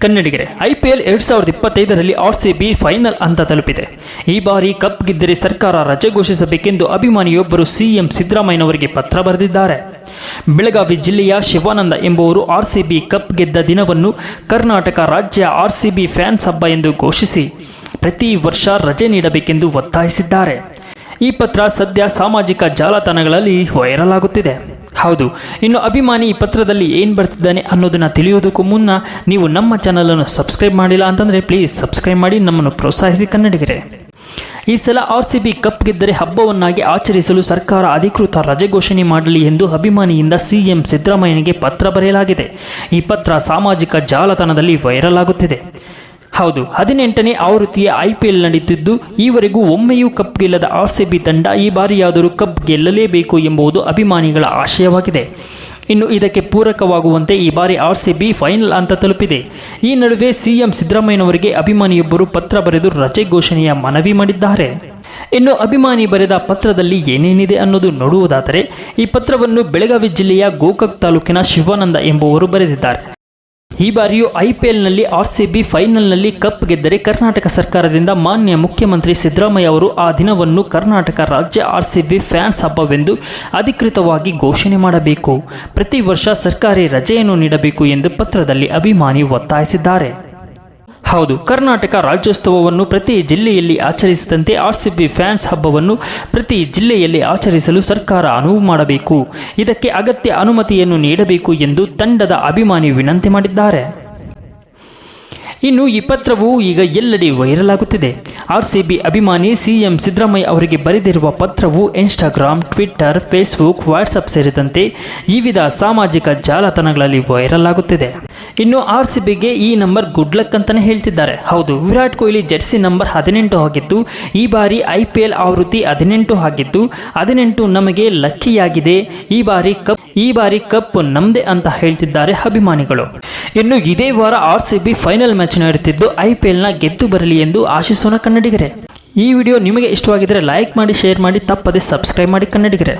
ಕನ್ನಡಿಗರೇ, IPL 2025ರಲ್ಲಿ RCB final ಹಂತ ತಲುಪಿದೆ. ಈ ಬಾರಿ ಕಪ್ ಗೆದ್ದರೆ ಸರ್ಕಾರ ರಜೆ ಘೋಷಿಸಬೇಕೆಂದು ಅಭಿಮಾನಿಯೊಬ್ಬರು ಸಿಎಂ ಸಿದ್ದರಾಮಯ್ಯನವರಿಗೆ ಪತ್ರ ಬರೆದಿದ್ದಾರೆ. ಬೆಳಗಾವಿ ಜಿಲ್ಲೆಯ ಶಿವಾನಂದ ಎಂಬುವರು RCB ಕಪ್ ಗೆದ್ದ ದಿನವನ್ನು ಕರ್ನಾಟಕ ರಾಜ್ಯ RCB ಫ್ಯಾನ್ಸ್ ಹಬ್ಬ ಎಂದು ಘೋಷಿಸಿ ಪ್ರತಿ ವರ್ಷ ರಜೆ ನೀಡಬೇಕೆಂದು ಒತ್ತಾಯಿಸಿದ್ದಾರೆ. ಈ ಪತ್ರ ಸದ್ಯ ಸಾಮಾಜಿಕ ಜಾಲತಾಣಗಳಲ್ಲಿ ವೈರಲ್ ಆಗುತ್ತಿದೆ. ಹೌದು, ಇನ್ನು ಅಭಿಮಾನಿ ಈ ಪತ್ರದಲ್ಲಿ ಏನು ಬರ್ತಿದ್ದಾನೆ ಅನ್ನೋದನ್ನು ತಿಳಿಯೋದಕ್ಕೂ ಮುನ್ನ ನೀವು ನಮ್ಮ ಚಾನಲನ್ನು ಸಬ್ಸ್ಕ್ರೈಬ್ ಮಾಡಿಲ್ಲ ಅಂತಂದರೆ ಪ್ಲೀಸ್ ಸಬ್ಸ್ಕ್ರೈಬ್ ಮಾಡಿ ನಮ್ಮನ್ನು ಪ್ರೋತ್ಸಾಹಿಸಿ ಕನ್ನಡಿಗರೇ. ಈ ಸಲ RCB ಕಪ್ ಗೆದ್ದರೆ ಹಬ್ಬವನ್ನಾಗಿ ಆಚರಿಸಲು ಸರ್ಕಾರ ಅಧಿಕೃತ ರಜೆ ಘೋಷಣೆ ಮಾಡಲಿ ಎಂದು ಅಭಿಮಾನಿಯಿಂದ ಸಿಎಂ ಸಿದ್ದರಾಮಯ್ಯನಿಗೆ ಪತ್ರ ಬರೆಯಲಾಗಿದೆ. ಈ ಪತ್ರ ಸಾಮಾಜಿಕ ಜಾಲತಾಣದಲ್ಲಿ ವೈರಲ್ ಆಗುತ್ತಿದೆ. ಹೌದು, 18ನೇ ಆವೃತ್ತಿಯ IPL ನಡೆಯುತ್ತಿದ್ದು ಈವರೆಗೂ ಒಮ್ಮೆಯೂ ಕಪ್ ಗೆಲ್ಲದ RCB ತಂಡ ಈ ಬಾರಿಯಾದರೂ ಕಪ್ ಗೆಲ್ಲಲೇಬೇಕು ಎಂಬುದು ಅಭಿಮಾನಿಗಳ ಆಶಯವಾಗಿದೆ. ಇನ್ನು ಇದಕ್ಕೆ ಪೂರಕವಾಗುವಂತೆ ಈ ಬಾರಿ RCB ಫೈನಲ್ ಹಂತ ತಲುಪಿದೆ. ಈ ನಡುವೆ ಸಿಎಂ ಸಿದ್ದರಾಮಯ್ಯನವರಿಗೆ ಅಭಿಮಾನಿಯೊಬ್ಬರು ಪತ್ರ ಬರೆದು ರಜೆ ಘೋಷಣೆಯ ಮನವಿ ಮಾಡಿದ್ದಾರೆ. ಇನ್ನು ಅಭಿಮಾನಿ ಬರೆದ ಪತ್ರದಲ್ಲಿ ಏನೇನಿದೆ ಅನ್ನೋದು ನೋಡುವುದಾದರೆ, ಈ ಪತ್ರವನ್ನು ಬೆಳಗಾವಿ ಜಿಲ್ಲೆಯ ಗೋಕಾಕ್ ತಾಲೂಕಿನ ಶಿವಾನಂದ ಎಂಬುವರು ಬರೆದಿದ್ದಾರೆ. ಈ ಬಾರಿಯೂ IPLನಲ್ಲಿ RCB ಫೈನಲ್ನಲ್ಲಿ ಕಪ್ ಗೆದ್ದರೆ ಕರ್ನಾಟಕ ಸರ್ಕಾರದಿಂದ ಮಾನ್ಯ ಮುಖ್ಯಮಂತ್ರಿ ಸಿದ್ದರಾಮಯ್ಯ ಅವರು ಆ ದಿನವನ್ನು ಕರ್ನಾಟಕ ರಾಜ್ಯ RCB ಫ್ಯಾನ್ಸ್ ಹಬ್ಬವೆಂದು ಅಧಿಕೃತವಾಗಿ ಘೋಷಣೆ ಮಾಡಬೇಕು. ಪ್ರತಿ ವರ್ಷ ಸರ್ಕಾರಿ ರಜೆಯನ್ನು ನೀಡಬೇಕು ಎಂದು ಪತ್ರದಲ್ಲಿ ಅಭಿಮಾನಿ ಒತ್ತಾಯಿಸಿದ್ದಾರೆ. ಹೌದು, ಕರ್ನಾಟಕ ರಾಜ್ಯೋತ್ಸವವನ್ನು ಪ್ರತಿ ಜಿಲ್ಲೆಯಲ್ಲಿ ಆಚರಿಸಿದಂತೆ RCB ಫ್ಯಾನ್ಸ್ ಹಬ್ಬವನ್ನು ಪ್ರತಿ ಜಿಲ್ಲೆಯಲ್ಲಿ ಆಚರಿಸಲು ಸರ್ಕಾರ ಅನುವು ಮಾಡಬೇಕು. ಇದಕ್ಕೆ ಅಗತ್ಯ ಅನುಮತಿಯನ್ನು ನೀಡಬೇಕು ಎಂದು ತಂಡದ ಅಭಿಮಾನಿ ವಿನಂತಿ ಮಾಡಿದ್ದಾರೆ. ಇನ್ನು ಈ ಪತ್ರವು ಈಗ ಎಲ್ಲೆಡೆ ವೈರಲ್ ಆಗುತ್ತಿದೆ. RCB ಅಭಿಮಾನಿ ಸಿಎಂ ಸಿದ್ದರಾಮಯ್ಯ ಅವರಿಗೆ ಬರೆದಿರುವ ಪತ್ರವು ಇನ್ಸ್ಟಾಗ್ರಾಮ್, ಟ್ವಿಟ್ಟರ್, ಫೇಸ್ಬುಕ್, ವಾಟ್ಸಪ್ ಸೇರಿದಂತೆ ವಿವಿಧ ಸಾಮಾಜಿಕ ಜಾಲತಾಣಗಳಲ್ಲಿ ವೈರಲ್ ಆಗುತ್ತಿದೆ. ಇನ್ನು RCBಗೆ ಈ ನಂಬರ್ ಗುಡ್ ಲಕ್ ಅಂತಾನೆ ಹೇಳ್ತಿದ್ದಾರೆ. ಹೌದು, ವಿರಾಟ್ ಕೊಹ್ಲಿ ಜೆರ್ಸಿ ನಂಬರ್ 18 ಆಗಿದ್ದು ಈ ಬಾರಿ IPL ಆವೃತ್ತಿ 18 ಆಗಿದ್ದು 18 ನಮಗೆ ಲಕ್ಕಿಯಾಗಿದೆ. ಈ ಬಾರಿ ಕಪ್ ನಮ್ದೆ ಅಂತ ಹೇಳ್ತಿದ್ದಾರೆ ಅಭಿಮಾನಿಗಳು. ಇನ್ನು ಇದೇ ವಾರ RCB ಫೈನಲ್ ಮ್ಯಾಚ್ ನಡೆಯುತ್ತಿದ್ದು IPLನ ಗೆದ್ದು ಬರಲಿ ಎಂದು ಆಶಿಸೋಣ ಕನ್ನಡಿಗರೇ. ಈ ವಿಡಿಯೋ ನಿಮಗೆ ಇಷ್ಟವಾಗಿದ್ದರೆ ಲೈಕ್ ಮಾಡಿ, ಶೇರ್ ಮಾಡಿ, ತಪ್ಪದೆ ಸಬ್ಸ್ಕ್ರೈಬ್ ಮಾಡಿ ಕನ್ನಡಿಗರೇ.